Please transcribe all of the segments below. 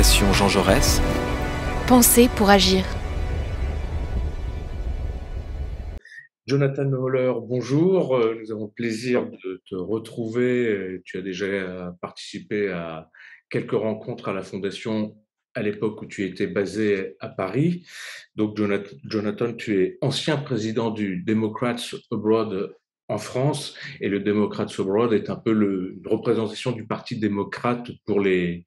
Fondation Jean Jaurès. Penser pour agir. Jonathan Holler, bonjour. Nous avons le plaisir de te retrouver. Tu as déjà participé à quelques rencontres à la Fondation à l'époque où tu étais basé à Paris. Donc, Jonathan, tu es ancien président du Democrats Abroad en France, et le Democrats Abroad est un peu une représentation du Parti démocrate pour les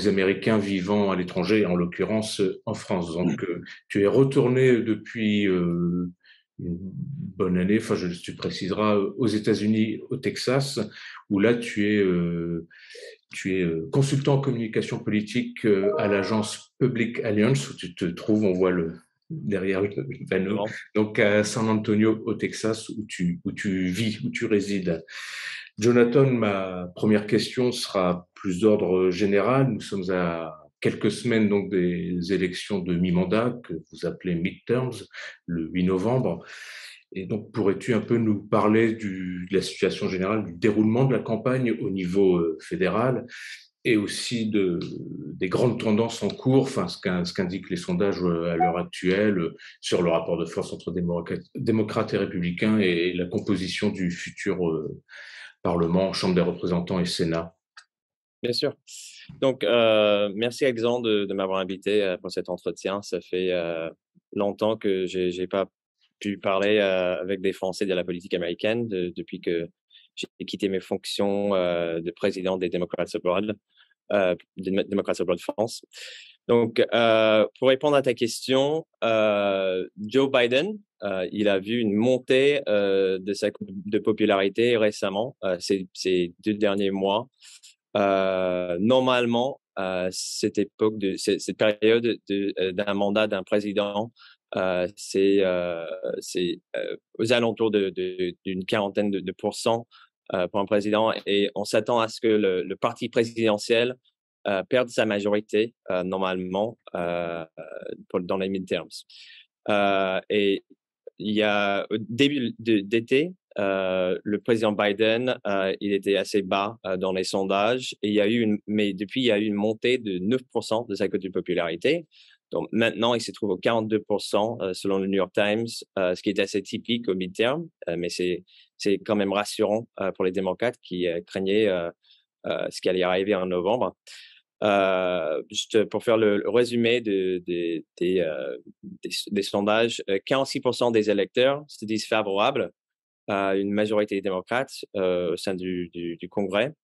Américains vivant à l'étranger, en l'occurrence en France. Donc, tu es retourné depuis une bonne année, enfin tu préciseras, aux États-Unis, au Texas, où là tu es consultant en communication politique à l'agence Public Alliance, où tu te trouves, on voit derrière le panneau, donc à San Antonio, au Texas, où tu vis, où tu résides. Jonathan, ma première question sera plus d'ordre général. Nous sommes à quelques semaines donc des élections de mi-mandat que vous appelez midterms, le 8 novembre. Et donc, pourrais-tu un peu nous parler de la situation générale, du déroulement de la campagne au niveau fédéral, et aussi des grandes tendances en cours, enfin ce qu'indiquent les sondages à l'heure actuelle sur le rapport de force entre démocrates et républicains, et la composition du futur Parlement, Chambre des représentants et Sénat. Bien sûr. Donc, merci Alexandre de m'avoir invité pour cet entretien. Ça fait longtemps que j'ai pas pu parler avec des Français de la politique américaine depuis que j'ai quitté mes fonctions de président des Democrats Abroad, Democrats Abroad France. Donc, pour répondre à ta question, Joe Biden, il a vu une montée de popularité récemment, ces 2 derniers mois. Normalement, cette période d'un mandat d'un président, c'est aux alentours d'une quarantaine de pourcents pour un président, et on s'attend à ce que le parti présidentiel perde sa majorité normalement dans les midterms. Et il y a au début d'été, le président Biden, il était assez bas dans les sondages, et mais depuis il y a eu une montée de 9% de sa cote de popularité. Donc maintenant, il se trouve au 42% selon le New York Times, ce qui est assez typique au midterm, mais c'est quand même rassurant pour les démocrates qui craignaient ce qui allait arriver en novembre. Juste pour faire le résumé des sondages, 46% des électeurs se disent favorables à une majorité démocrate au sein du Congrès,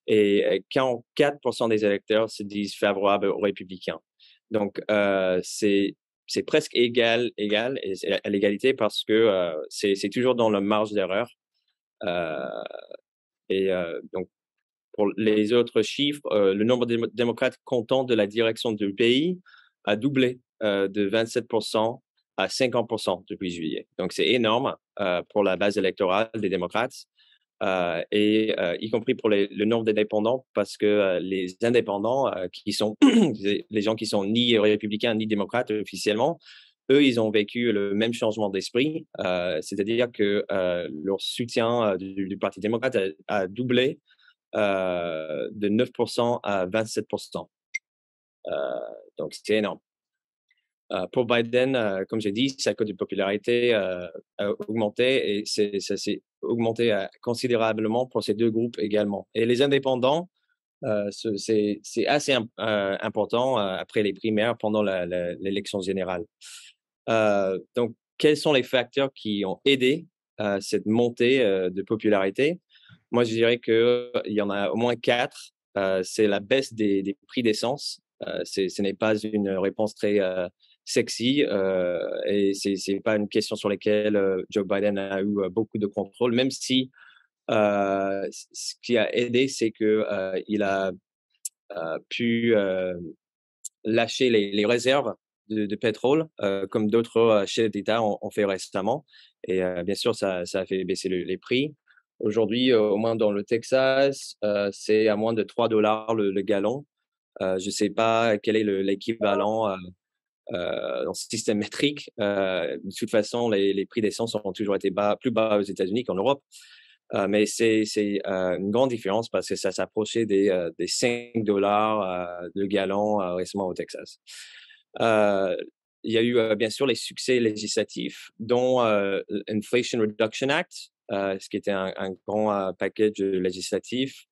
et 44% des électeurs se disent favorables aux républicains. Donc, c'est presque égal et à l'égalité, parce que c'est toujours dans la marge d'erreur. Donc, pour les autres chiffres, le nombre de démocrates contents de la direction du pays a doublé de 27% à 50% depuis juillet. Donc, c'est énorme pour la base électorale des démocrates, y compris pour le nombre d'indépendants, parce que les indépendants, qui sont les gens qui sont ni républicains ni démocrates officiellement, eux, ils ont vécu le même changement d'esprit, c'est-à-dire que leur soutien du Parti démocrate a doublé de 9% à 27%. Donc, c'est énorme. Pour Biden, comme j'ai dit, sa cote de popularité a augmenté, et ça s'est augmenté considérablement pour ces 2 groupes également. Et les indépendants, c'est assez important après les primaires, pendant l'élection générale. Donc, quels sont les facteurs qui ont aidé cette montée de popularité? Moi, je dirais qu'il y en a au moins 4. C'est la baisse des prix d'essence. Ce n'est pas une réponse très sexy, et c'est pas une question sur laquelle Joe Biden a eu beaucoup de contrôle, même si ce qui a aidé, c'est que il a pu lâcher les réserves de pétrole, comme d'autres chefs d'État ont fait récemment, et bien sûr, ça a fait baisser les prix. Aujourd'hui, au moins dans le Texas, c'est à moins de $3 le gallon. Je sais pas quel est l'équivalent dans ce système métrique. De toute façon, les prix d'essence ont toujours été plus bas aux États-Unis qu'en Europe. Mais c'est une grande différence parce que ça s'approchait des 5 $ le gallon récemment au Texas. Euh, il y a eu bien sûr les succès législatifs, dont l'Inflation Reduction Act, ce qui était un grand package législatif,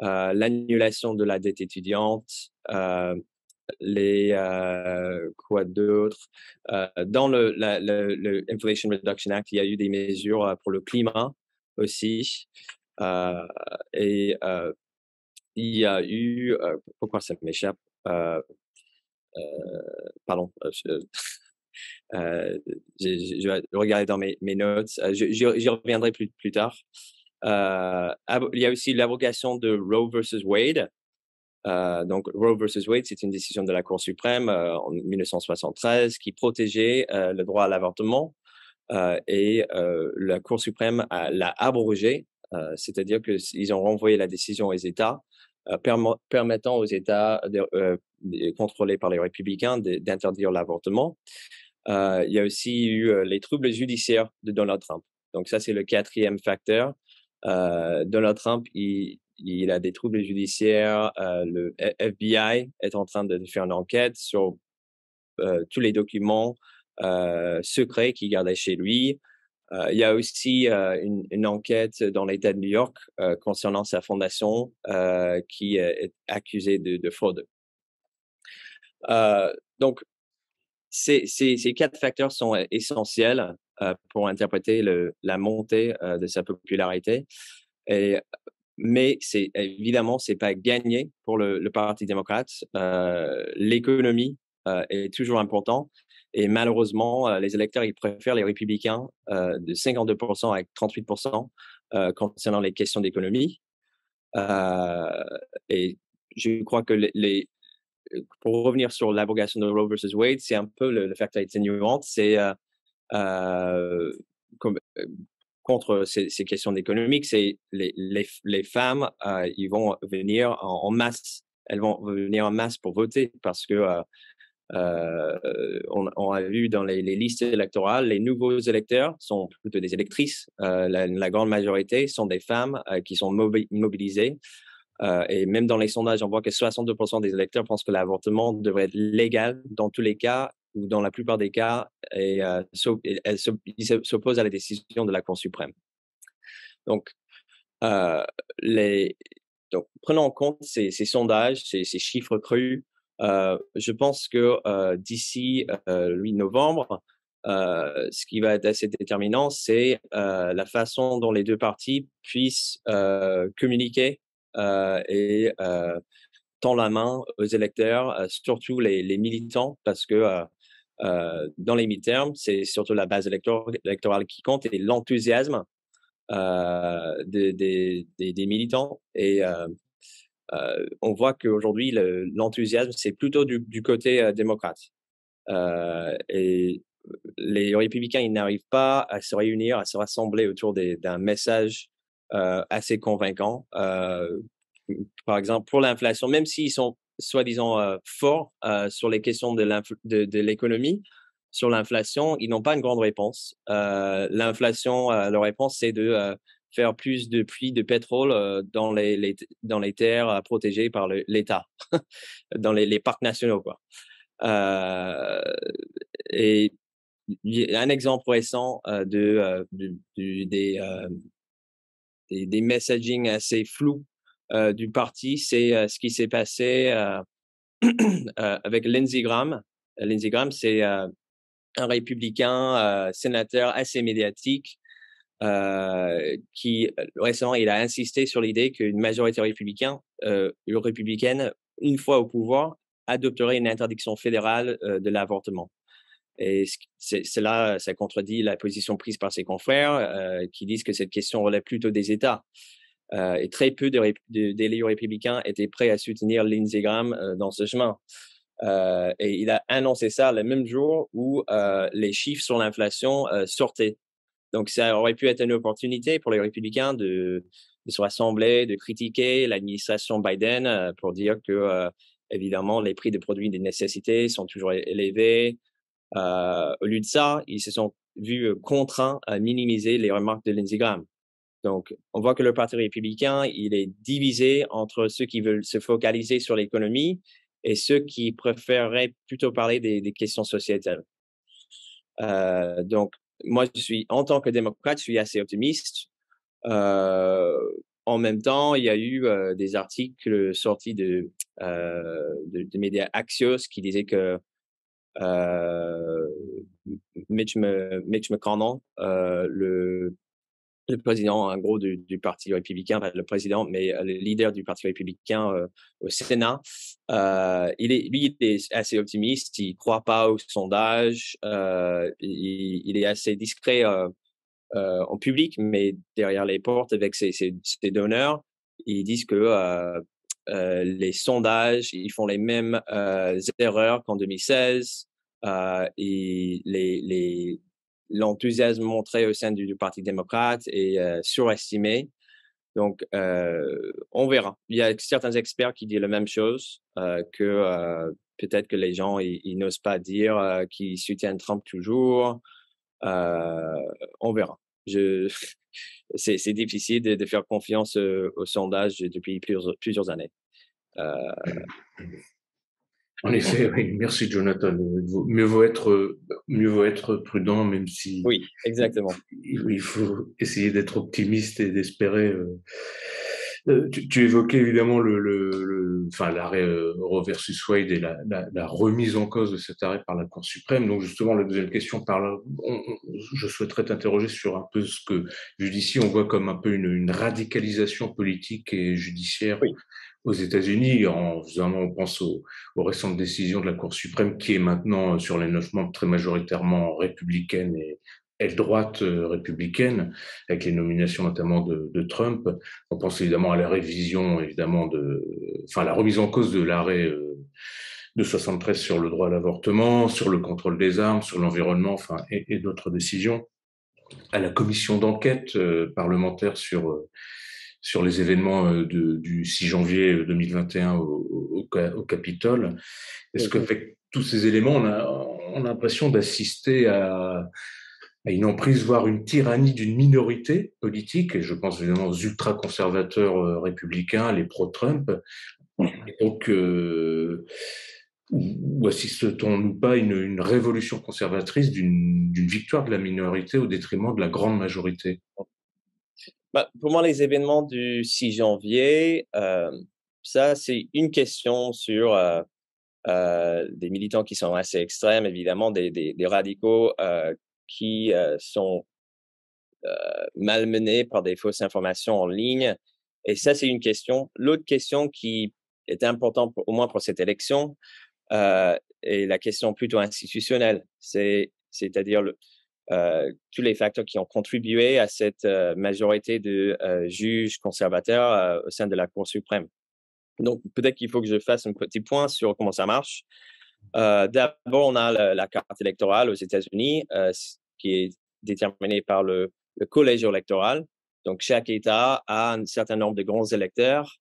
l'annulation de la dette étudiante, quoi d'autre? Dans le Inflation Reduction Act, il y a eu des mesures pour le climat aussi. Euh, et il y a eu, pourquoi ça m'échappe? Euh, Pardon, euh, je vais regarder dans mes notes. J'y reviendrai plus tard. Il y a aussi l'abrogation de Roe versus Wade. Donc, Roe versus Wade, c'est une décision de la Cour suprême en 1973 qui protégeait le droit à l'avortement et la Cour suprême l'a abrogé, c'est-à-dire qu'ils ont renvoyé la décision aux États, permettant aux États contrôlés par les républicains d'interdire l'avortement. Il y a aussi eu les troubles judiciaires de Donald Trump. Donc ça, c'est le 4e facteur. Donald Trump, il a des troubles judiciaires. Le FBI est en train de faire une enquête sur tous les documents secrets qu'il gardait chez lui. Il y a aussi une enquête dans l'État de New York concernant sa fondation qui est accusée de fraude. Donc, ces 4 facteurs sont essentiels pour interpréter la montée de sa popularité. Mais évidemment, c'est pas gagné pour le Parti démocrate. L'économie est toujours important. Et malheureusement, les électeurs, ils préfèrent les républicains de 52% à 38% concernant les questions d'économie. Et je crois que pour revenir sur l'abrogation de Roe versus Wade, c'est un peu le facteur atténuant. C'est contre ces questions économiques, c'est les femmes, ils vont venir en masse. Elles vont venir en masse pour voter parce que on a vu dans les listes électorales, les nouveaux électeurs sont plutôt des électrices. La grande majorité sont des femmes qui sont mobilisées. Et même dans les sondages, on voit que 62% des électeurs pensent que l'avortement devrait être légal dans tous les cas ou dans la plupart des cas, et ils s'opposent à la décision de la Cour suprême. Donc, euh, donc prenons en compte ces sondages, ces chiffres crus. Je pense que d'ici 8 novembre, ce qui va être assez déterminant, c'est la façon dont les deux partis puissent communiquer et tend la main aux électeurs, surtout les militants, parce que dans les midterms, c'est surtout la base électorale qui compte et l'enthousiasme des militants. Et on voit qu'aujourd'hui, l'enthousiasme, c'est plutôt du côté démocrate. Et les républicains, ils n'arrivent pas à se réunir, à se rassembler autour d'un message assez convaincant. Par exemple, pour l'inflation, même s'ils sont soi-disant forts sur les questions de l'économie, sur l'inflation, ils n'ont pas une grande réponse. L'inflation, leur réponse, c'est de faire plus de puits de pétrole dans les terres protégées par l'État, dans les parcs nationaux, quoi. Et il y a un exemple récent des messaging assez flous du parti, c'est ce qui s'est passé avec Lindsey Graham. Lindsey Graham, c'est un républicain sénateur assez médiatique qui récemment il a insisté sur l'idée qu'une majorité républicaine, une fois au pouvoir, adopterait une interdiction fédérale de l'avortement. Et cela, ça contredit la position prise par ses confrères qui disent que cette question relève plutôt des États. Et très peu d'élus républicains étaient prêts à soutenir Lindsey Graham dans ce chemin. Et il a annoncé ça le même jour où les chiffres sur l'inflation sortaient. Donc, ça aurait pu être une opportunité pour les républicains de se rassembler, de critiquer l'administration Biden pour dire que, évidemment, les prix des produits de nécessité sont toujours élevés. Au lieu de ça, ils se sont vus contraints à minimiser les remarques de Lindsey Graham. Donc, on voit que le Parti républicain, il est divisé entre ceux qui veulent se focaliser sur l'économie et ceux qui préféreraient plutôt parler des questions sociétales. Donc, moi, en tant que démocrate, je suis assez optimiste. En même temps, il y a eu des articles sortis de médias Axios qui disaient que euh, Mitch McConnell, le président, en gros, du Parti républicain, pas le président, mais le leader du Parti républicain au Sénat, lui, il est assez optimiste. Il croit pas aux sondages. Il est assez discret en public, mais derrière les portes avec ses donneurs, ils disent que les sondages, ils font les mêmes erreurs qu'en 2016. Et l'enthousiasme montré au sein du Parti démocrate est surestimé. Donc, on verra. Il y a certains experts qui disent la même chose, que peut-être que les gens, ils n'osent pas dire qu'ils soutiennent Trump toujours. On verra. C'est difficile de faire confiance aux sondages depuis plusieurs années. En effet, oui. Merci Jonathan. Mieux vaut être prudent, même si Oui, exactement. il faut essayer d'être optimiste et d'espérer. Tu évoquais évidemment enfin, l'arrêt Roe versus Wade et la remise en cause de cet arrêt par la Cour suprême. Donc justement, la deuxième question, je souhaiterais t'interroger sur un peu ce que judiciaire on voit comme un peu une radicalisation politique et judiciaire Oui. aux États-Unis. Évidemment, on pense aux récentes décisions de la Cour suprême qui est maintenant sur les 9 membres très majoritairement républicaine et droite républicaine, avec les nominations notamment de Trump. On pense évidemment à la révision, évidemment, enfin, la remise en cause de l'arrêt de 73 sur le droit à l'avortement, sur le contrôle des armes, sur l'environnement, enfin, et d'autres décisions, à la commission d'enquête parlementaire sur les événements du 6 janvier 2021 au Capitole. Est-ce qu'avec tous ces éléments, on a l'impression d'assister à une emprise, voire une tyrannie d'une minorité politique, et je pense évidemment aux ultra-conservateurs républicains, les pro-Trump, et donc, ou assiste-t-on pas à une révolution conservatrice d'une victoire de la minorité au détriment de la grande majorité? Bah, pour moi, les événements du 6 janvier, ça, c'est une question sur des militants qui sont assez extrêmes, évidemment, des radicaux qui sont malmenés par des fausses informations en ligne. Et ça, c'est une question. L'autre question qui est importante, au moins pour cette élection, est la question plutôt institutionnelle. C'est-à-dire tous les facteurs qui ont contribué à cette majorité de juges conservateurs au sein de la Cour suprême. Donc, peut-être qu'il faut que je fasse un petit point sur comment ça marche. D'abord, on a la carte électorale aux États-Unis, qui est déterminée par le collège électoral. Donc, chaque État a un certain nombre de grands électeurs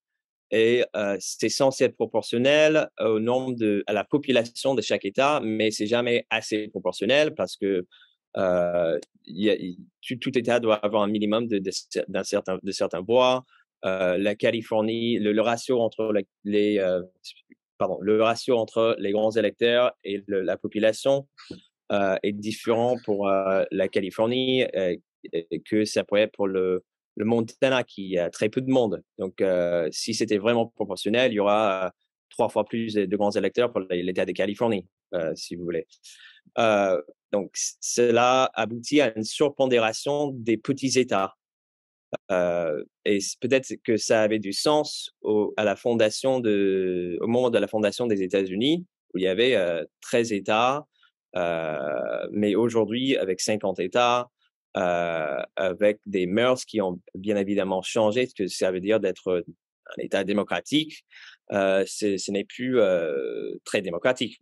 et c'est censé être proportionnel au nombre à la population de chaque État, mais c'est jamais assez proportionnel parce que tout État doit avoir un minimum de certains voix. La Californie, le ratio entre le ratio entre les grands électeurs et la population est différent pour la Californie que ça pourrait être pour le Montana qui a très peu de monde. Donc, si c'était vraiment proportionnel, il y aura 3 fois plus de grands électeurs pour l'État de Californie, si vous voulez. Donc, cela aboutit à une surpondération des petits États. Et peut-être que ça avait du sens au moment de la fondation des États-Unis, où il y avait 13 États, mais aujourd'hui, avec 50 États, avec des mœurs qui ont bien évidemment changé, ce que ça veut dire d'être un État démocratique, ce n'est plus très démocratique.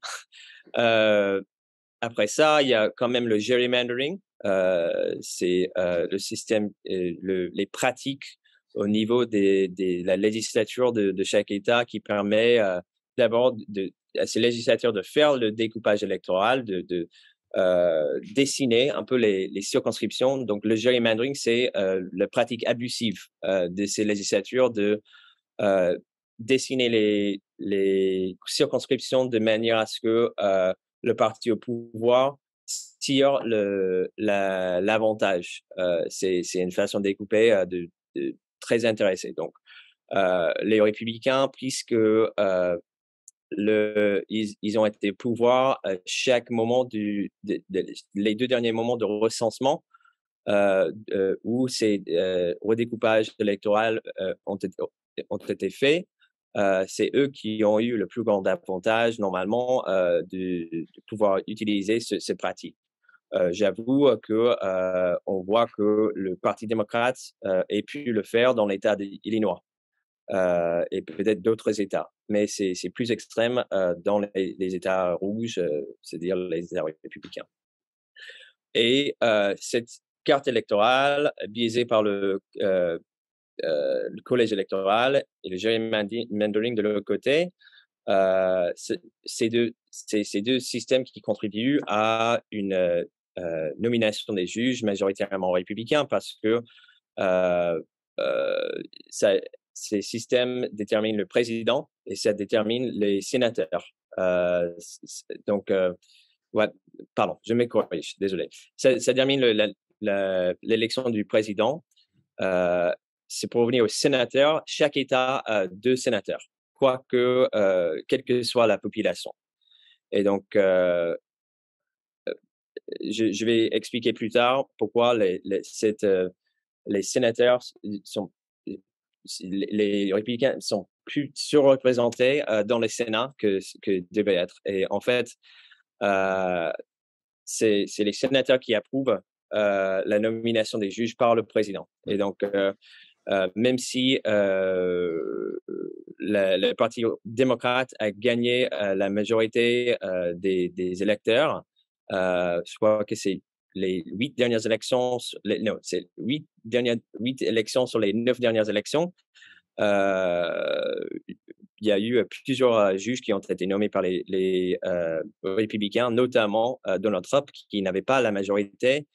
Après ça, il y a quand même le gerrymandering. C'est le système, les pratiques au niveau de la législature de chaque État qui permet d'abord à ces législateurs de faire le découpage électoral, dessiner un peu les circonscriptions. Donc, le gerrymandering, c'est la pratique abusive de ces législatures de dessiner les circonscriptions de manière à ce que le parti au pouvoir tire l'avantage. C'est une façon de découper très intéressée. Donc, les républicains, puisque ils ont été pouvoir chaque moment les 2 derniers moments de recensement où ces redécoupages électoraux ont été faits. C'est eux qui ont eu le plus grand avantage normalement de pouvoir utiliser cette pratique. J'avoue que on voit que le Parti démocrate ait pu le faire dans l'État d'Illinois et peut-être d'autres États, mais c'est plus extrême dans les États rouges, c'est-à-dire les États républicains. Et cette carte électorale biaisée par le collège électoral et le gerrymandering de l'autre côté, c'est deux systèmes qui contribuent à une nomination des juges majoritairement républicains parce que ces systèmes déterminent le président et ça détermine les sénateurs. Donc, ouais, pardon, je me corrige, désolé. Ça détermine l'élection du président. C'est pour revenir aux sénateurs. Chaque État a 2 sénateurs, quoique, quelle que soit la population. Et donc, je vais expliquer plus tard pourquoi les sénateurs sont, les républicains sont plus surreprésentés dans les Sénats que devaient être. Et en fait, c'est les sénateurs qui approuvent la nomination des juges par le président. Et donc, même si le Parti démocrate a gagné la majorité des électeurs, je crois que c'est les 8 dernières élections, non, c'est 8 élections sur les 9 dernières élections. Il y a eu plusieurs juges qui ont été nommés par les républicains, notamment Donald Trump, qui n'avait pas la majorité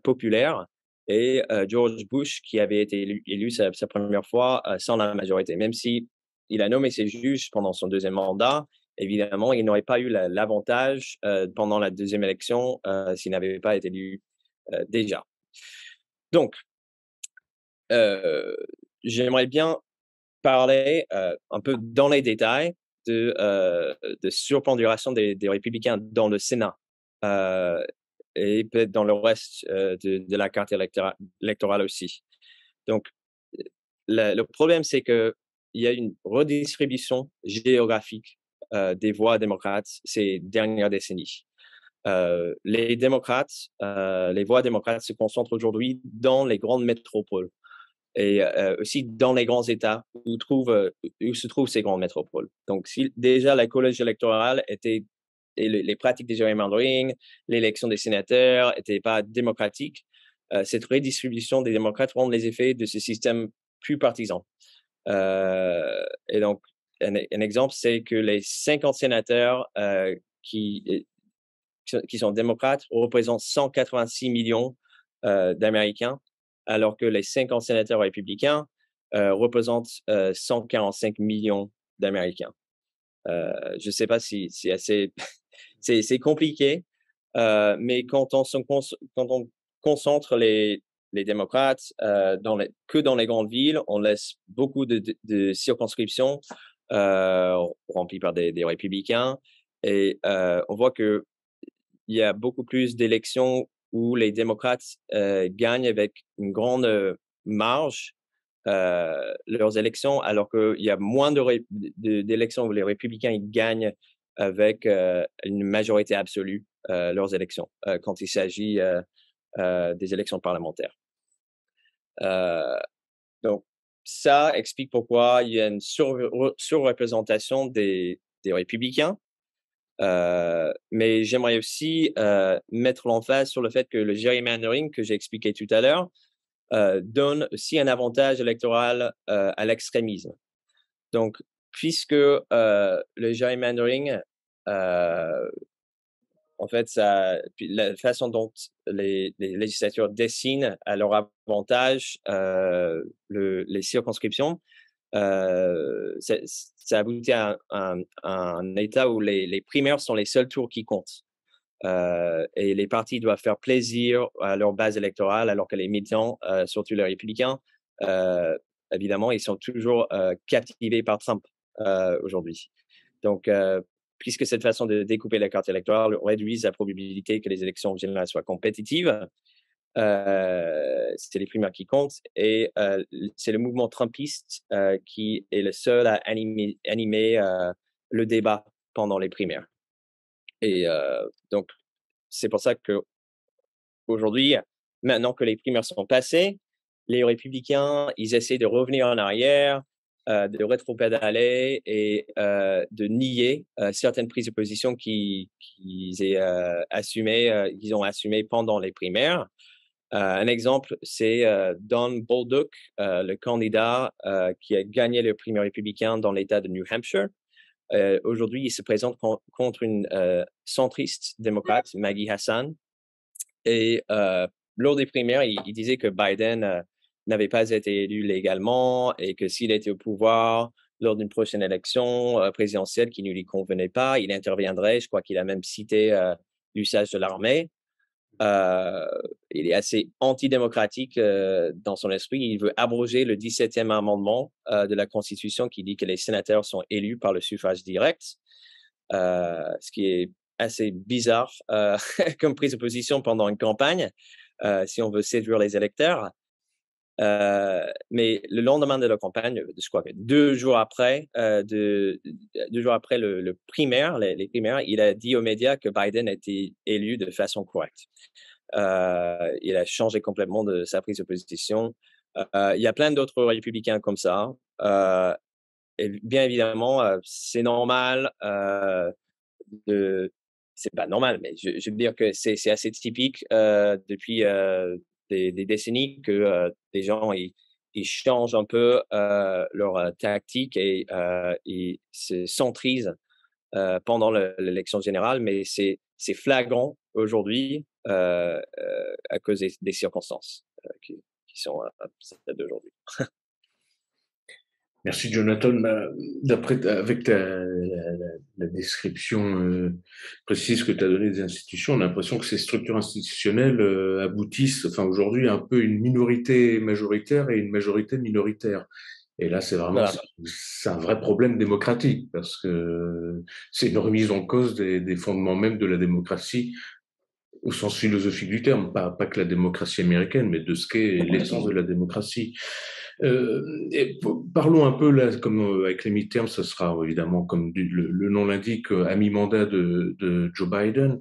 populaire, et George Bush, qui avait été élu sa première fois sans la majorité. Même si il a nommé ses juges pendant son 2e mandat, évidemment, il n'aurait pas eu l'avantage pendant la 2e élection s'il n'avait pas été élu déjà. Donc, j'aimerais bien parler un peu dans les détails de surpondération des républicains dans le Sénat et peut-être dans le reste de la carte électorale aussi. Donc, le problème, c'est qu'il y a une redistribution géographique des voix démocrates ces dernières décennies. Les voix démocrates se concentrent aujourd'hui dans les grandes métropoles et aussi dans les grands États où se trouvent ces grandes métropoles. Donc, si déjà la collège électorale était et les pratiques des gerrymandering, l'élection des sénateurs n'étaient pas démocratiques, cette redistribution des démocrates rend les effets de ce système plus partisan. Et donc, un exemple, c'est que les 50 sénateurs qui sont démocrates représentent 186 millions d'Américains, alors que les 50 sénateurs républicains représentent 145 millions d'Américains. Je ne sais pas si c'est assez... c'est compliqué, mais quand on concentre les démocrates que dans les grandes villes, on laisse beaucoup de circonscriptions remplies par des républicains, et on voit qu'il y a beaucoup plus d'élections où les démocrates gagnent avec une grande marge leurs élections, alors qu'il y a moins d'élections où les républicains ils gagnent avec une majorité absolue leurs élections quand il s'agit des élections parlementaires. Donc, ça explique pourquoi il y a une surreprésentation des républicains. Mais j'aimerais aussi mettre l'emphase sur le fait que le gerrymandering que j'ai expliqué tout à l'heure donne aussi un avantage électoral à l'extrémisme. Donc, puisque le gerrymandering En fait, puis la façon dont les législatures dessinent à leur avantage les circonscriptions, ça aboutit à un état où les primaires sont les seuls tours qui comptent. Et les partis doivent faire plaisir à leur base électorale, alors que les militants, surtout les républicains, euh, évidemment, ils sont toujours captivés par Trump aujourd'hui. Donc, puisque cette façon de découper la carte électorale réduit la probabilité que les élections générales soient compétitives, c'est les primaires qui comptent et c'est le mouvement trumpiste qui est le seul à animer le débat pendant les primaires. Et donc, c'est pour ça que aujourd'hui, maintenant que les primaires sont passées, les républicains, ils essaient de revenir en arrière, de rétropédaler et de nier certaines prises de position qu'ils ont assumées pendant les primaires. Un exemple, c'est Don Bolduc, le candidat qui a gagné le primaire républicain dans l'État de New Hampshire. Aujourd'hui, il se présente contre une centriste démocrate, Maggie Hassan. Et lors des primaires, il disait que Biden n'avait pas été élu légalement et que s'il était au pouvoir lors d'une prochaine élection présidentielle qui ne lui convenait pas, il interviendrait. Je crois qu'il a même cité l'usage de l'armée. Il est assez antidémocratique dans son esprit. Il veut abroger le 17e amendement de la Constitution qui dit que les sénateurs sont élus par le suffrage direct, ce qui est assez bizarre comme prise de position pendant une campagne, si on veut séduire les électeurs. Mais le lendemain de la campagne, je crois que 2 jours après, 2 jours après le primaire, les primaires, il a dit aux médias que Biden a été élu de façon correcte. Il a changé complètement de sa prise de position. Il y a plein d'autres républicains comme ça. Et bien évidemment, c'est normal. C'est pas normal, mais je veux dire que c'est assez typique depuis des décennies que des gens ils changent un peu leur tactique et ils se centrisent pendant l'élection générale, mais c'est flagrant aujourd'hui à cause des circonstances qui sont celles d'aujourd'hui. Merci Jonathan. Avec la description précise que tu as donnée des institutions, on a l'impression que ces structures institutionnelles aboutissent, enfin aujourd'hui, à un peu une minorité majoritaire et une majorité minoritaire. Et là, Voilà. c'est un vrai problème démocratique parce que c'est une remise en cause des fondements même de la démocratie au sens philosophique du terme, pas que la démocratie américaine, mais de ce qu'est l'essence de la démocratie. Parlons un peu là, comme avec les midterms, ce sera évidemment, comme le nom l'indique, à mi-mandat de Joe Biden.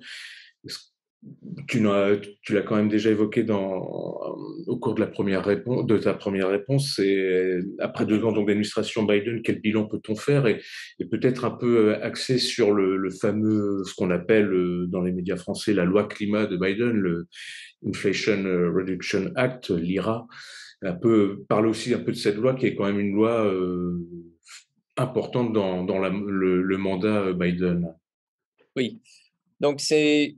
Tu l'as quand même déjà évoqué au cours de ta première réponse, c'est après 2 ans d'administration Biden, quel bilan peut-on faire et peut-être un peu axé sur le fameux, ce qu'on appelle dans les médias français la loi climat de Biden, le Inflation Reduction Act, l'IRA, parler aussi un peu de cette loi qui est quand même une loi importante dans le mandat Biden. Oui. Donc c'est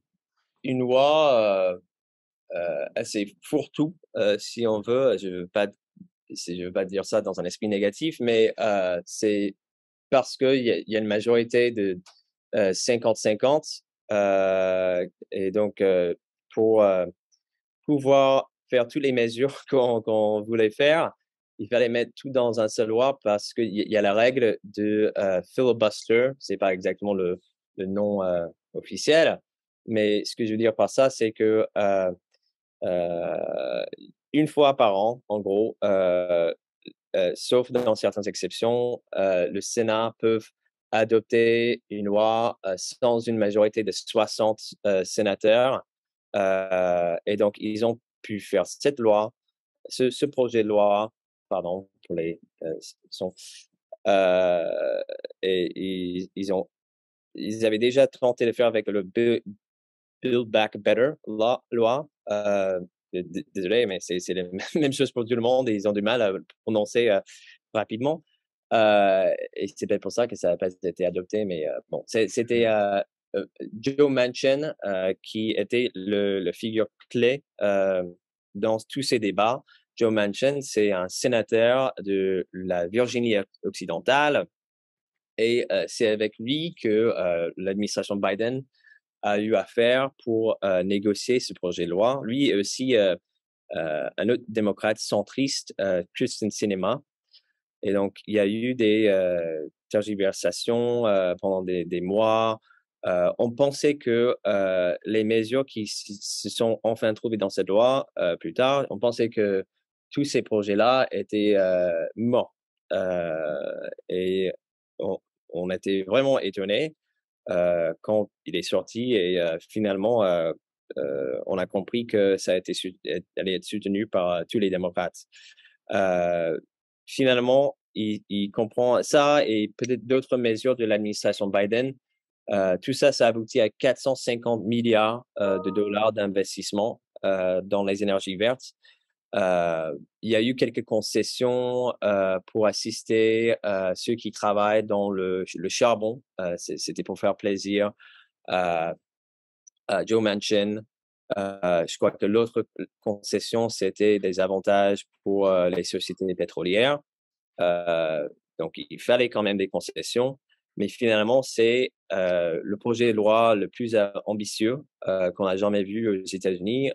une loi assez fourre-tout, si on veut. Je veux pas dire ça dans un esprit négatif, mais c'est parce qu'il y a une majorité de 50-50. Et donc, pour pouvoir faire toutes les mesures qu'on voulait faire, il fallait mettre tout dans un seul loi parce qu'il y a la règle de filibuster. C'est pas exactement le nom officiel, mais ce que je veux dire par ça, c'est que euh, une fois par an, en gros, sauf dans certaines exceptions, le Sénat peut adopter une loi sans une majorité de 60 sénateurs. Et donc, ils ont pu faire cette loi, ce projet de loi, pardon pour les sons, euh, et ils avaient déjà tenté de le faire avec le Build Back Better loi. Désolé, mais c'est la même chose pour tout le monde et ils ont du mal à le prononcer rapidement. Et c'est peut-être pour ça que ça n'a pas été adopté, mais bon, c'était Joe Manchin, qui était le figure clé dans tous ces débats. Joe Manchin, c'est un sénateur de la Virginie occidentale et c'est avec lui que l'administration Biden a eu affaire pour négocier ce projet de loi. Lui est aussi un autre démocrate centriste, Kristen Sinema. Et donc, il y a eu des tergiversations pendant des mois. On pensait que les mesures qui se sont enfin trouvées dans cette loi plus tard, on pensait que tous ces projets-là étaient morts. Et on, on était vraiment étonnés quand il est sorti et finalement, on a compris que ça allait être soutenu par tous les démocrates. Euh, Finalement, il comprend ça et peut-être d'autres mesures de l'administration Biden. Tout ça, ça aboutit à 450 milliards de dollars d'investissement dans les énergies vertes. Il y a eu quelques concessions pour assister ceux qui travaillent dans le charbon. C'était pour faire plaisir à Joe Manchin. Je crois que l'autre concession, c'était des avantages pour les sociétés pétrolières. Donc, il fallait quand même des concessions. Mais finalement, c'est le projet de loi le plus ambitieux qu'on a jamais vu aux États-Unis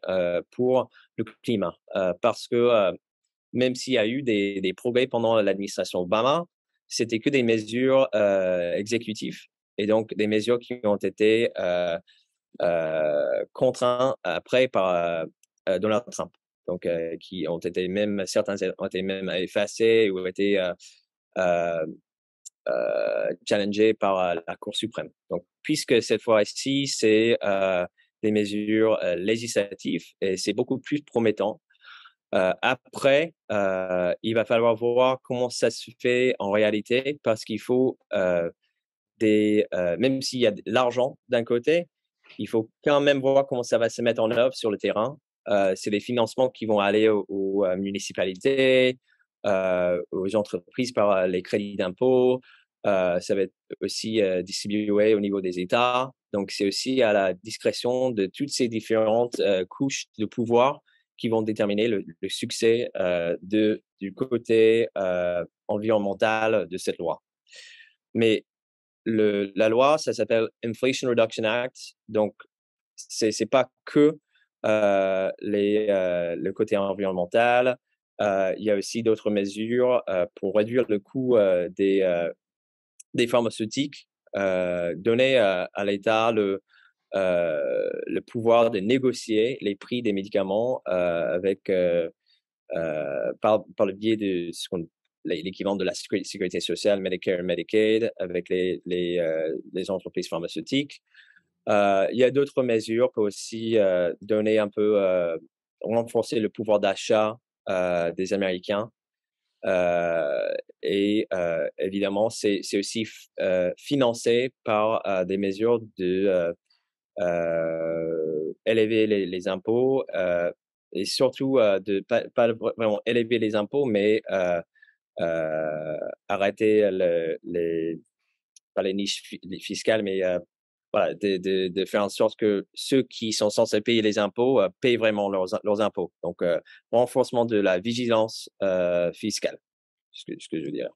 pour le climat. Parce que même s'il y a eu des progrès pendant l'administration Obama, c'était que des mesures exécutives et donc des mesures qui ont été contraintes après par Donald Trump. Donc, qui ont été même, certains ont été même effacés ou ont été challengés par la Cour suprême. Donc, puisque cette fois-ci, c'est des mesures législatives et c'est beaucoup plus promettant. Après, il va falloir voir comment ça se fait en réalité parce qu'il faut même s'il y a de l'argent d'un côté, il faut quand même voir comment ça va se mettre en œuvre sur le terrain. C'est des financements qui vont aller aux municipalités, aux entreprises par les crédits d'impôt. Ça va être aussi distribué au niveau des États. Donc, c'est aussi à la discrétion de toutes ces différentes couches de pouvoir qui vont déterminer le succès du côté environnemental de cette loi. Mais la loi, ça s'appelle Inflation Reduction Act. Donc, c'est pas que le côté environnemental. Il y a aussi d'autres mesures pour réduire le coût des pharmaceutiques, donner à l'État le pouvoir de négocier les prix des médicaments par le biais de l'équivalent de la sécurité sociale, Medicare et Medicaid, avec les entreprises pharmaceutiques. Il y a d'autres mesures pour aussi donner un peu, renforcer le pouvoir d'achat des Américains. Et évidemment, c'est aussi financé par des mesures de élever les impôts et surtout de pas vraiment élever les impôts, mais arrêter pas les niches fiscales, mais voilà, de faire en sorte que ceux qui sont censés payer les impôts payent vraiment leurs impôts. Donc, renforcement de la vigilance fiscale, ce que je veux dire.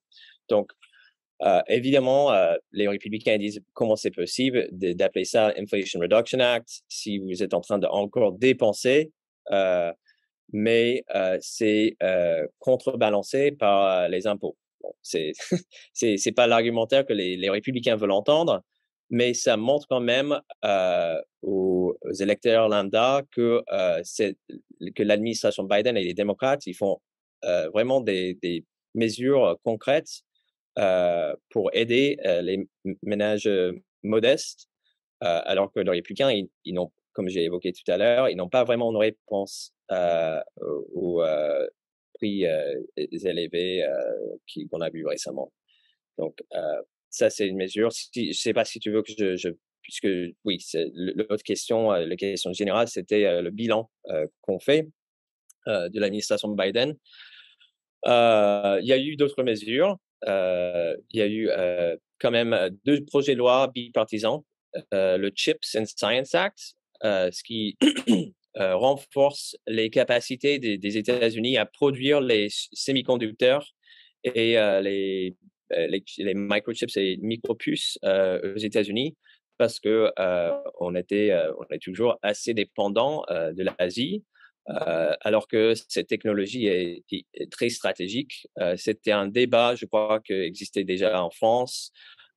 Donc, évidemment, les républicains disent comment c'est possible d'appeler ça Inflation Reduction Act si vous êtes en train de encore dépenser, mais c'est contrebalancé par les impôts. Bon, c'est pas l'argumentaire que les républicains veulent entendre, mais ça montre quand même aux électeurs lambda que l'administration Biden et les démocrates, ils font vraiment des mesures concrètes pour aider les ménages modestes, alors que les républicains, ils n'ont, comme j'ai évoqué tout à l'heure, ils n'ont pas vraiment une réponse aux prix élevés qu'on a vu récemment. Donc, ça, c'est une mesure. Je ne sais pas si tu veux que puisque oui, l'autre question, la question générale, c'était le bilan qu'on fait de l'administration Biden. Il y a eu d'autres mesures. Il y a eu quand même 2 projets de loi bipartisans le Chips and Science Act, ce qui renforce les capacités des États-Unis à produire les semi-conducteurs et les microchips et micropuces aux États-Unis parce que on est toujours assez dépendant de l'Asie. Alors que cette technologie est très stratégique. C'était un débat, je crois, qui existait déjà en France,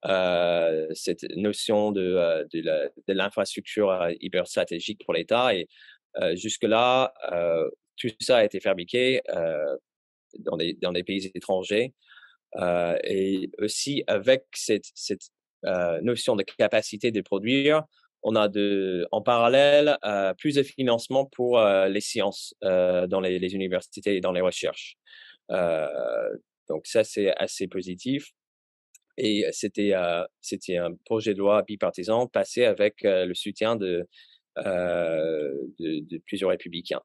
cette notion de l'infrastructure hyper stratégique pour l'État. Et jusque-là, tout ça a été fabriqué dans des pays étrangers. Et aussi, avec cette notion de capacité de produire, on a en parallèle plus de financement pour les sciences dans les universités et dans les recherches. Euh, donc ça, c'est assez positif. Et c'était un projet de loi bipartisan passé avec le soutien de plusieurs républicains.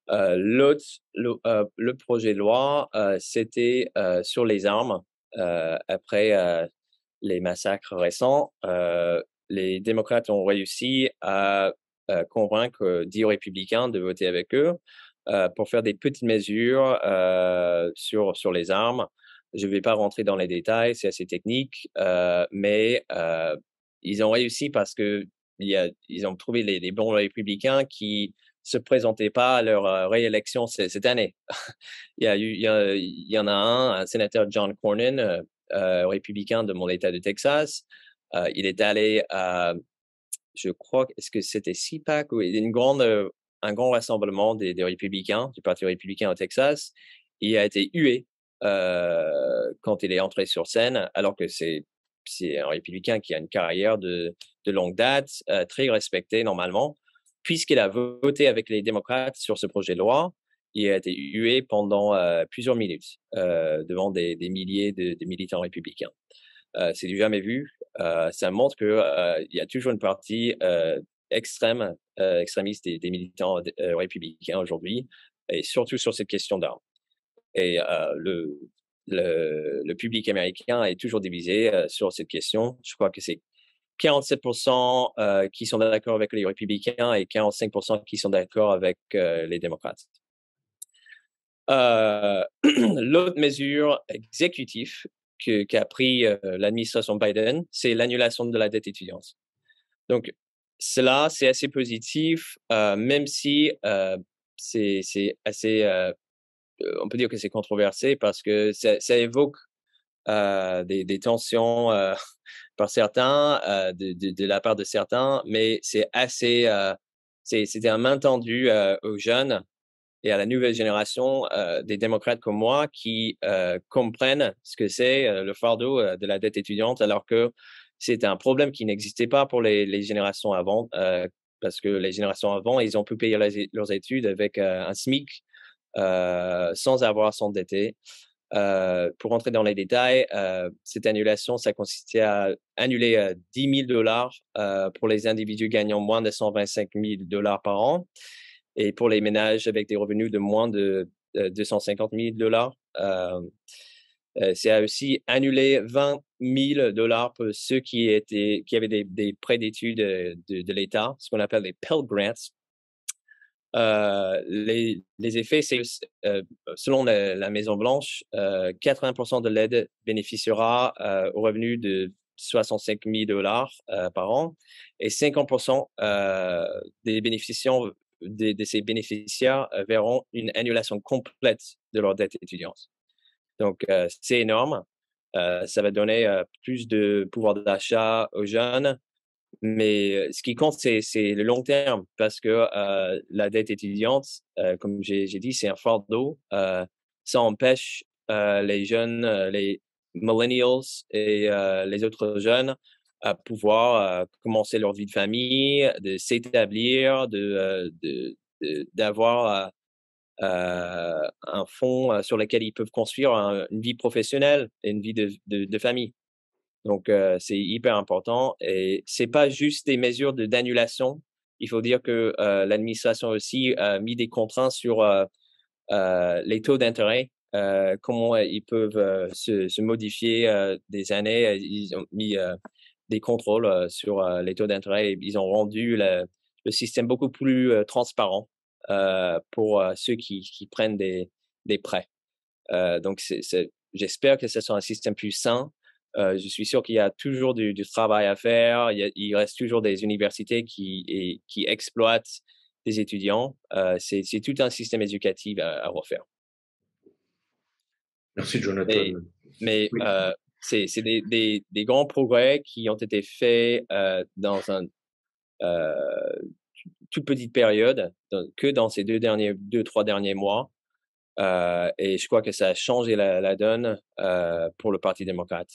Le projet de loi, c'était sur les armes. Après les massacres récents, les démocrates ont réussi à convaincre 10 républicains de voter avec eux pour faire des petites mesures sur les armes. Je ne vais pas rentrer dans les détails, c'est assez technique, mais ils ont réussi parce que ils ont trouvé les bons républicains qui se présentaient pas à leur réélection cette année. Il y en a un sénateur John Cornyn, républicain de mon État de Texas. Il est allé à, je crois, est-ce que c'était CPAC ou un grand rassemblement des républicains, du Parti républicain au Texas. Il a été hué quand il est entré sur scène, alors que c'est un républicain qui a une carrière de longue date, très respecté normalement. Puisqu'il a voté avec les démocrates sur ce projet de loi, il a été hué pendant plusieurs minutes devant des milliers de militants républicains. C'est du jamais vu. Ça montre qu'il y a toujours une partie extrémiste des militants républicains aujourd'hui, et surtout sur cette question d'armes. Et le public américain est toujours divisé sur cette question. Je crois que c'est 47% qui sont d'accord avec les républicains et 45% qui sont d'accord avec les démocrates. L'autre mesure exécutive qu'a pris l'administration Biden, c'est l'annulation de la dette étudiante. Donc, cela, c'est assez positif, même si c'est assez, on peut dire que c'est controversé parce que ça évoque des tensions par certains, de la part de certains, mais c'est assez, c'était un main tendue aux jeunes et à la nouvelle génération des démocrates comme moi qui comprennent ce que c'est le fardeau de la dette étudiante, alors que c'est un problème qui n'existait pas pour les générations avant, parce que les générations avant, ils ont pu payer leurs études avec un SMIC sans avoir à s'endetter. Pour rentrer dans les détails, cette annulation, ça consistait à annuler 10 000 dollars pour les individus gagnant moins de 125 000 dollars par an. Et pour les ménages avec des revenus de moins de 250 000 dollars, c'est aussi annulé 20 000 dollars pour ceux qui avaient des prêts d'études de l'État, ce qu'on appelle les Pell Grants. Les effets, c'est selon la Maison-Blanche, 80% de l'aide bénéficiera aux revenus de 65 000 dollars par an et 50% des bénéficiaires de ces bénéficiaires verront une annulation complète de leur dette étudiante. Donc, c'est énorme. Ça va donner plus de pouvoir d'achat aux jeunes. Mais ce qui compte, c'est le long terme parce que la dette étudiante, comme j'ai dit, c'est un fardeau. Ça empêche les jeunes, les millennials et les autres jeunes à pouvoir commencer leur vie de famille, de s'établir, d'avoir un fonds sur lequel ils peuvent construire une vie professionnelle et une vie de famille. Donc, c'est hyper important et c'est pas juste des mesures d'annulation. Il faut dire que l'administration aussi a mis des contraintes sur les taux d'intérêt, comment ils peuvent se modifier des années. Ils ont mis des contrôles sur les taux d'intérêt. Ils ont rendu le système beaucoup plus transparent pour ceux qui prennent des prêts. Donc, j'espère que ce sera un système plus sain. Je suis sûr qu'il y a toujours du travail à faire. Il reste toujours des universités qui exploitent des étudiants. C'est tout un système éducatif à refaire. Merci, Jonathan. Mais Oui. c'est des grands progrès qui ont été faits dans une toute petite période, que dans ces 2-3 derniers mois. Et je crois que ça a changé la donne pour le Parti démocrate.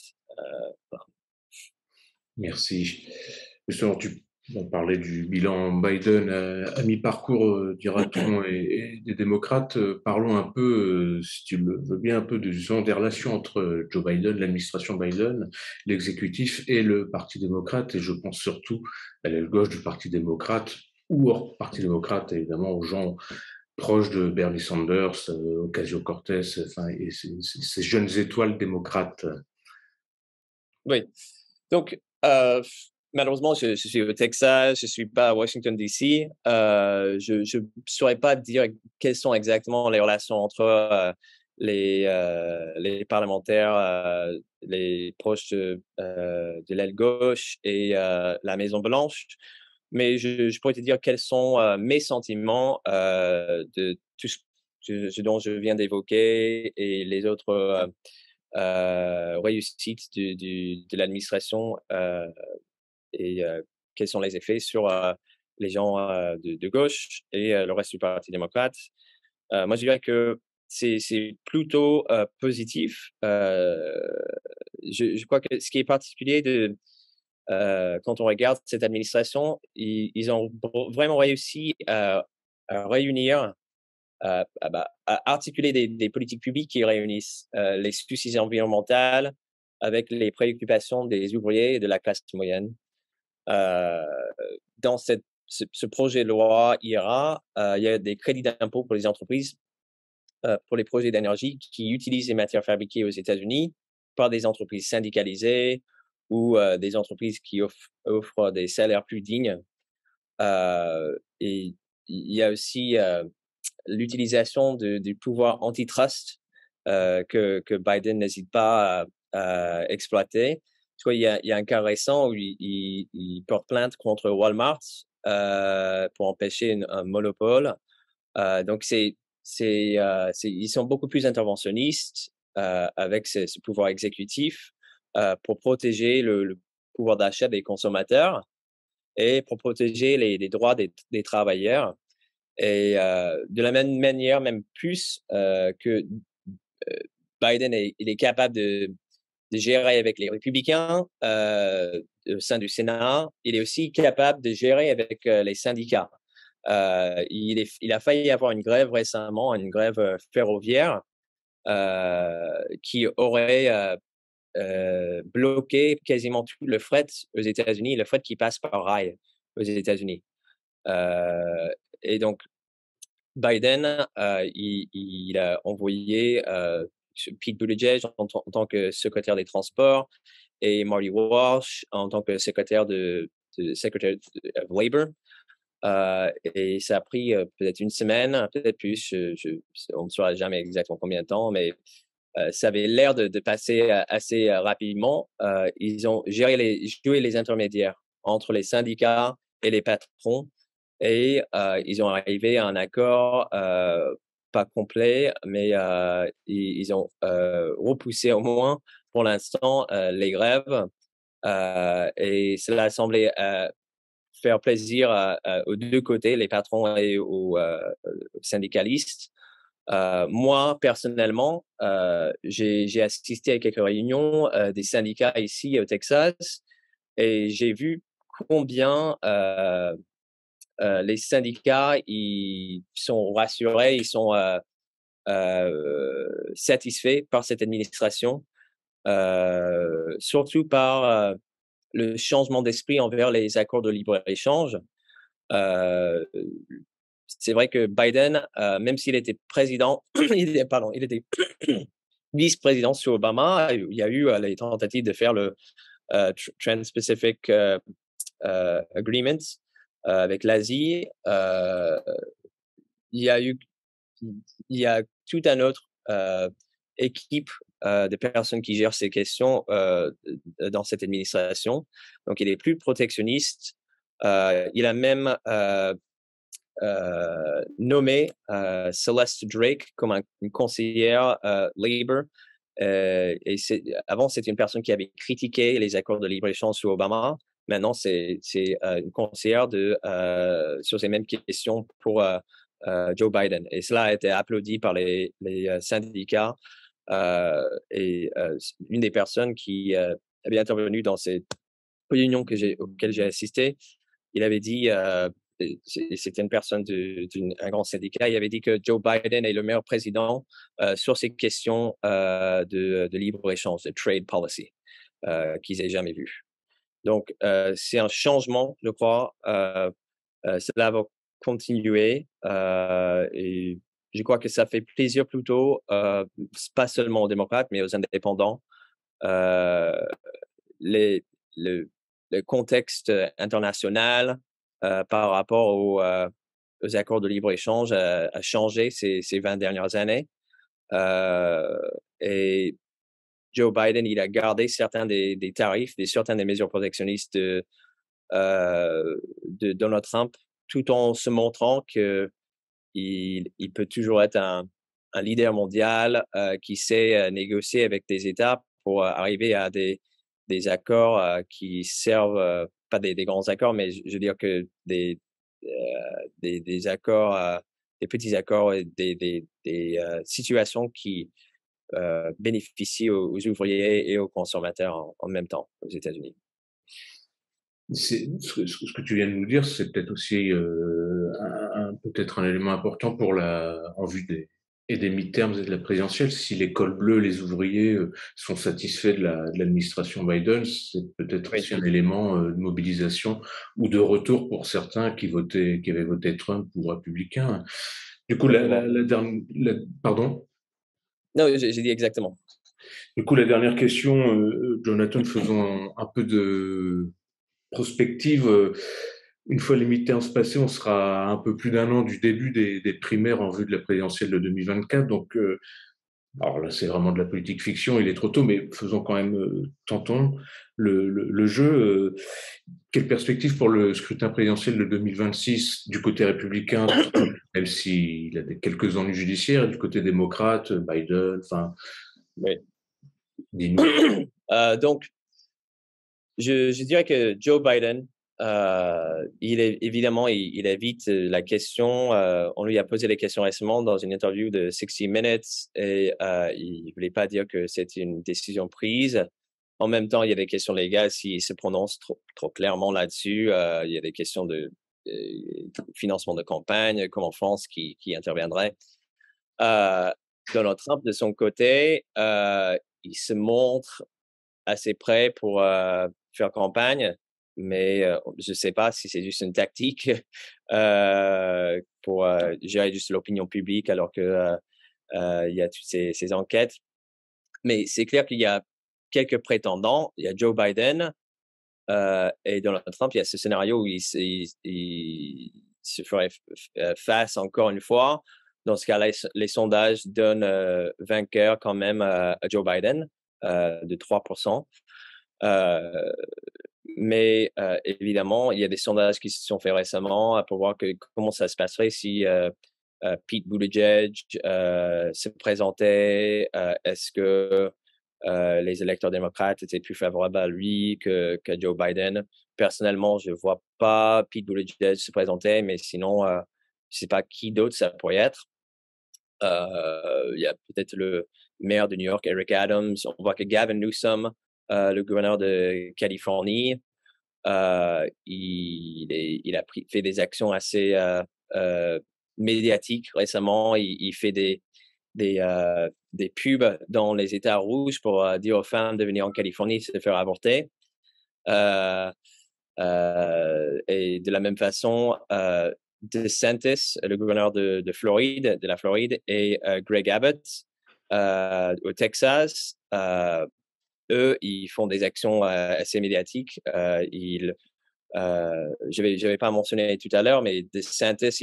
Voilà. Merci. Justement, on parlait du bilan Biden à mi-parcours, dira-t-on, et des démocrates. Parlons un peu, si tu le veux bien, un peu des relations entre Joe Biden, l'administration Biden, l'exécutif et le Parti démocrate. Et je pense surtout à l'aile gauche du Parti démocrate ou hors Parti démocrate, évidemment, aux gens proches de Bernie Sanders, Ocasio-Cortez, enfin, et ces jeunes étoiles démocrates. Oui. Donc, malheureusement, je suis au Texas, je suis pas à Washington, D.C. Je ne saurais pas dire quelles sont exactement les relations entre les parlementaires, les proches de l'aile gauche et la Maison-Blanche. Mais je pourrais te dire quels sont mes sentiments de tout ce dont je viens d'évoquer et les autres réussite de l'administration et quels sont les effets sur les gens de gauche et le reste du Parti démocrate. Moi, je dirais que c'est plutôt positif. Je crois que ce qui est particulier quand on regarde cette administration, ils ont vraiment réussi à réunir à articuler des politiques publiques qui réunissent les soucis environnementaux avec les préoccupations des ouvriers et de la classe moyenne. Euh, dans ce projet de loi IRA, il y a des crédits d'impôt pour les entreprises, pour les projets d'énergie qui utilisent les matières fabriquées aux États-Unis par des entreprises syndicalisées ou des entreprises qui offrent des salaires plus dignes. Et il y a aussi l'utilisation du pouvoir antitrust que Biden n'hésite pas à exploiter. Tu vois, il y a un cas récent où il porte plainte contre Walmart pour empêcher un monopole. Donc, ils sont beaucoup plus interventionnistes avec ce pouvoir exécutif pour protéger le pouvoir d'achat des consommateurs et pour protéger les droits des travailleurs. Et de la même manière, même plus que Biden il est capable de gérer avec les républicains au sein du Sénat, il est aussi capable de gérer avec les syndicats. Il a failli avoir une grève récemment, une grève ferroviaire qui aurait bloqué quasiment tout le fret aux États-Unis, le fret qui passe par rail aux États-Unis. Et donc, Biden, il a envoyé Pete Buttigieg en tant que secrétaire des transports et Marty Walsh en tant que secrétaire de Labor. Et ça a pris peut-être une semaine, peut-être plus. On ne saura jamais exactement combien de temps, mais ça avait l'air de passer assez rapidement. Ils ont joué les intermédiaires entre les syndicats et les patrons. Et ils ont arrivé à un accord pas complet, mais ils ont repoussé au moins pour l'instant les grèves. Et cela a semblé faire plaisir aux deux côtés, les patrons et aux syndicalistes. Moi, personnellement, j'ai assisté à quelques réunions des syndicats ici au Texas et j'ai vu combien les syndicats, ils sont rassurés, ils sont satisfaits par cette administration, surtout par le changement d'esprit envers les accords de libre-échange. C'est vrai que Biden, même s'il était président, il était vice-président sous Obama, il y a eu les tentatives de faire Trans-Pacific Agreements avec l'Asie. Il y a toute une autre équipe de personnes qui gèrent ces questions dans cette administration. Donc, il est plus protectionniste. Il a même nommé Celeste Drake comme une conseillère Labour. Avant, c'était une personne qui avait critiqué les accords de libre-échange sous Obama. Maintenant, c'est une conseillère sur ces mêmes questions pour Joe Biden. Et cela a été applaudi par les syndicats. Une des personnes qui avait intervenu dans ces réunions auxquelles j'ai assisté, il avait dit, c'était une personne d'un grand syndicat, il avait dit que Joe Biden est le meilleur président sur ces questions de libre-échange, de trade policy, qu'ils aient jamais vu. Donc, c'est un changement, je crois. Cela va continuer et je crois que ça fait plaisir plutôt, pas seulement aux démocrates, mais aux indépendants. Le contexte international par rapport aux accords de libre-échange a changé ces 20 dernières années. Et Joe Biden, il a gardé certains des tarifs, certaines des mesures protectionnistes de Donald Trump, tout en se montrant qu'il peut toujours être un leader mondial qui sait négocier avec des États pour arriver à des accords qui servent, pas des grands accords, mais je veux dire que des accords, des petits accords et des situations qui bénéficient aux ouvriers et aux consommateurs en même temps aux États-Unis. Ce que tu viens de nous dire, c'est peut-être aussi peut-être un élément important en vue des midterms et de la présidentielle. Si les cols bleus, les ouvriers sont satisfaits de l'administration Biden, c'est peut-être aussi un élément de mobilisation ou de retour pour certains qui avaient voté Trump ou républicain. Du coup, pardon? Non, j'ai dit exactement. Du coup, la dernière question, Jonathan, faisons un peu de prospective. Une fois les midterms passés, on sera à un peu plus d'un an du début des primaires en vue de la présidentielle de 2024. Donc, alors là, c'est vraiment de la politique fiction, il est trop tôt, mais faisons quand même, tentons le jeu. Quelle perspective pour le scrutin présidentiel de 2026 du côté républicain, même s'il a quelques ennuis judiciaires, et du côté démocrate, Biden, enfin, oui. Dis-nous. Donc, je dirais que Joe Biden, il évite la question. On lui a posé les questions récemment dans une interview de 60 Minutes et il ne voulait pas dire que c'était une décision prise. En même temps, il y a des questions légales s'il se prononce trop clairement là-dessus. Il y a des questions de financement de campagne, comme en France, qui interviendraient. Donald Trump, de son côté, il se montre assez prêt pour faire campagne, mais je ne sais pas si c'est juste une tactique pour gérer juste l'opinion publique alors que il y a toutes ces enquêtes. Mais c'est clair qu'il y a quelques prétendants. Il y a Joe Biden et Donald Trump. Il y a ce scénario où il se ferait face encore une fois. Dans ce cas-là, les sondages donnent vainqueur quand même à Joe Biden de 3%. Mais évidemment, il y a des sondages qui se sont faits récemment pour voir comment ça se passerait si Pete Buttigieg se présentait. Est-ce que les électeurs démocrates étaient plus favorables à lui qu'à Joe Biden? Personnellement, je ne vois pas Pete Buttigieg se présenter, mais sinon, je ne sais pas qui d'autre ça pourrait être. Il y a peut-être le maire de New York, Eric Adams. On voit que Gavin Newsom, le gouverneur de Californie, il a fait des actions assez médiatiques récemment. Il fait des pubs dans les États rouges pour dire aux femmes de venir en Californie se faire avorter. Et de la même façon, DeSantis, le gouverneur de la Floride, et Greg Abbott au Texas, eux, ils font des actions assez médiatiques. Je vais pas mentionner tout à l'heure, mais DeSantis,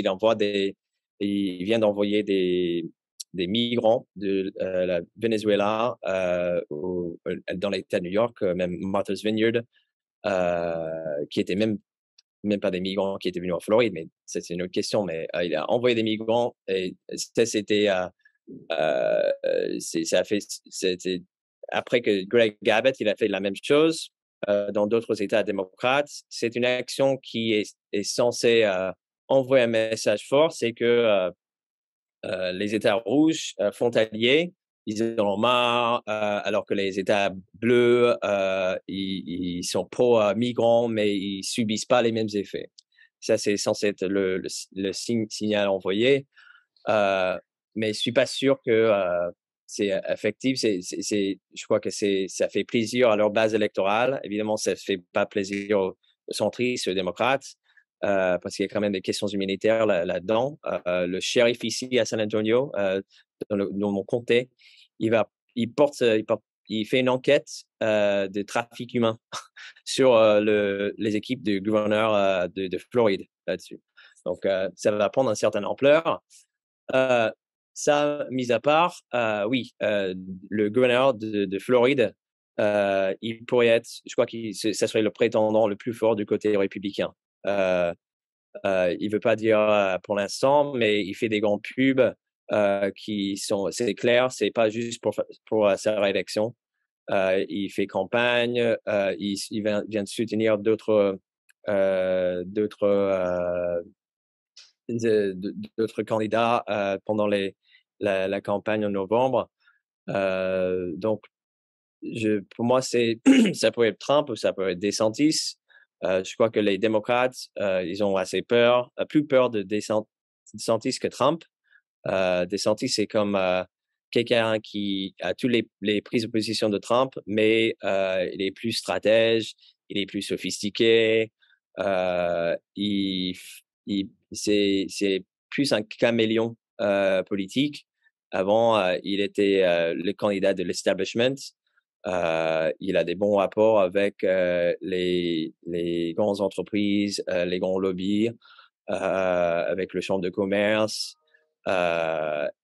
il vient d'envoyer des migrants de la Venezuela dans l'État de New York, même Martha's Vineyard, qui étaient même pas des migrants qui étaient venus en Floride, mais c'est une autre question. Mais il a envoyé des migrants et c'était après que Greg Abbott, il a fait la même chose dans d'autres États démocrates. C'est une action qui est censée envoyer un message fort, c'est que les États rouges frontaliers, ils en ont marre, alors que les États bleus, ils sont pro-migrants, mais ils subissent pas les mêmes effets. Ça, c'est censé être le signal envoyé. Mais je suis pas sûr que c'est effectif. Je crois que ça fait plaisir à leur base électorale. Évidemment, ça fait pas plaisir aux centristes, aux démocrates, parce qu'il y a quand même des questions humanitaires là-dedans. Le shérif ici à San Antonio, dans mon comté, il fait une enquête de trafic humain sur les équipes du gouverneur de Floride là-dessus. Donc, ça va prendre une certaine ampleur. Ça, mis à part, oui, le gouverneur de Floride, il pourrait être, je crois que ça serait le prétendant le plus fort du côté républicain. Il veut pas dire pour l'instant, mais il fait des grands pubs c'est clair, c'est pas juste pour sa réélection. Il fait campagne, il vient de soutenir d'autres candidats pendant la campagne en novembre. Donc, pour moi, ça peut être Trump ou ça peut être DeSantis. Je crois que les démocrates, ils ont assez plus peur de DeSantis que Trump. DeSantis, c'est comme quelqu'un qui a toutes les prises de position de Trump, mais il est plus stratège, il est plus sophistiqué, c'est plus un caméléon politique. Avant, il était le candidat de l'establishment. Il a des bons rapports avec les grandes entreprises, les grands lobbies, avec le champ de commerce.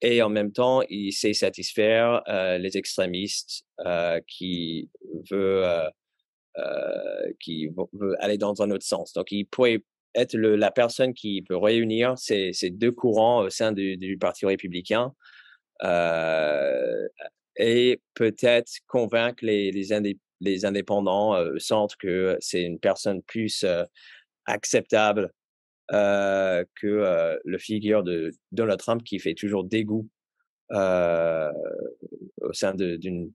Et en même temps, il sait satisfaire les extrémistes qui veulent aller dans un autre sens. Donc, il pourrait être la personne qui peut réunir ces deux courants au sein du Parti républicain et peut-être convaincre les indépendants sentent que c'est une personne plus acceptable que le figure de Donald Trump qui fait toujours dégoût au sein d'une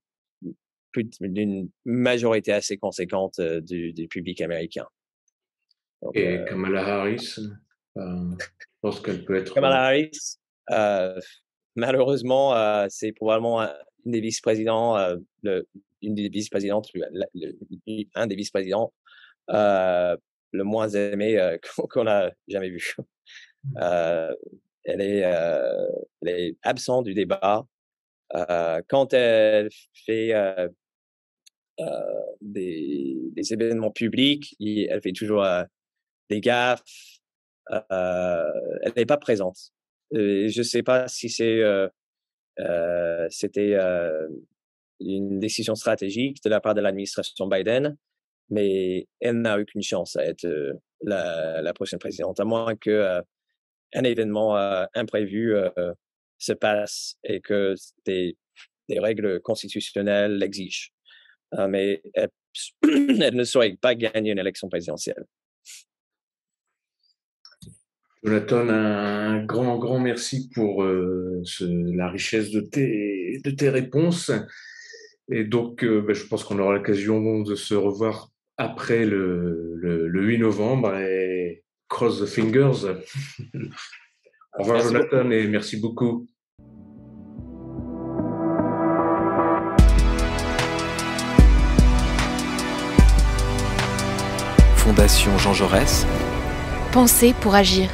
majorité assez conséquente du public américain. Donc, et Kamala Harris, je pense qu'elle peut être... Kamala Harris, malheureusement, c'est probablement une des vice-présidents, un des vice-présidents le moins aimé qu'on a jamais vu. Elle est absente du débat. Quand elle fait des événements publics, elle fait toujours des gaffes. Elle n'est pas présente. Je ne sais pas si c'était une décision stratégique de la part de l'administration Biden, mais elle n'a aucune chance à être la prochaine présidente, à moins qu'un événement imprévu se passe et que des règles constitutionnelles l'exigent. Mais elle ne saurait pas gagner une élection présidentielle. Jonathan, un grand merci pour la richesse de tes réponses. Et donc, je pense qu'on aura l'occasion de se revoir après le 8 novembre et cross the fingers. Au revoir, Jonathan, et merci beaucoup. Fondation Jean Jaurès. Pensez pour agir.